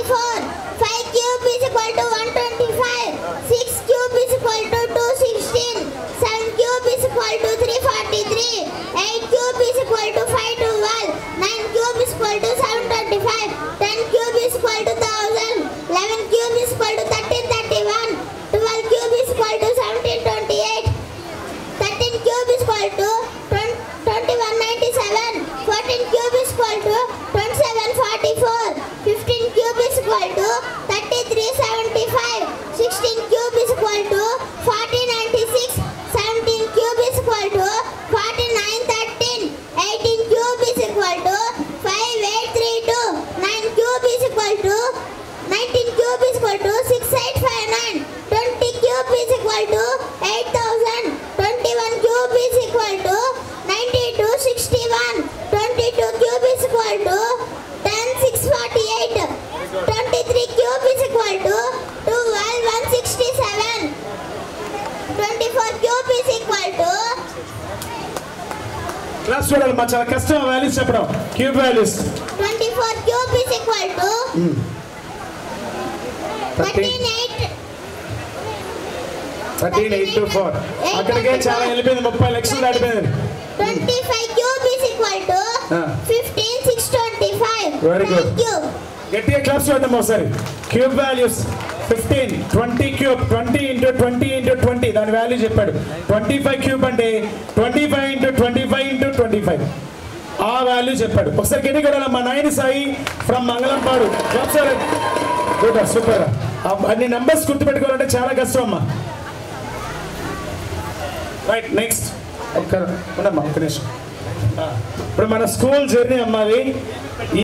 124. 5 cube is equal to 125. 6 cube is equal to 216. 7 cube is equal to 343. 8 cube is equal to 512. 9 cube is equal to 725. 10 cube is equal to 1000. 11 cube is equal to 1331. 12 cube is equal to 1728. 13 cube is equal to 2197. 14 cube is equal to 2744. 15 cube is equal to 3375. 16 cube is equal to 4096. 17 cube is equal to 4913. 18 cube is equal to 5832. 9 cube is equal to 19 cube is equal to 6859. 20 cube is equal to 8000. 21 cube is equal to 9261. 22 cube is equal to 10648. 23 cube is equal to 12167. 24 cube is equal to class చూడాలి మా చాలా కష్టం values చెప్పడం cube values 24 cube is equal to 13,824 అక్కడికే చాలా వెళ్ళిపోయింది 30 లక్షలు దాటిపోయింది 25 cube is equal to 15,625. Very good Cube. గట్టిగా క్లాస్ చూద్దాం ఒకసారి cube values 15 20 cube 20 into 20 into 20 దాని వాల్యూ చెప్పాడు 25 క్యూబ్ అంటే 25 into 25 into 25 ఆ వాల్యూ చెప్పాడు ఒకసారి గట్టి కూడా మా నాయన Sai from Mangalampadu good super అన్ని నంబర్స్ గుర్తుపెట్టుకోవాలంటే చాలా కష్టం అమ్మా రైట్ నెక్స్ట్ ఉండమ్మా ఒక్క నిమిషం ఇప్పుడు మన స్కూల్ జర్నీ అమ్మాది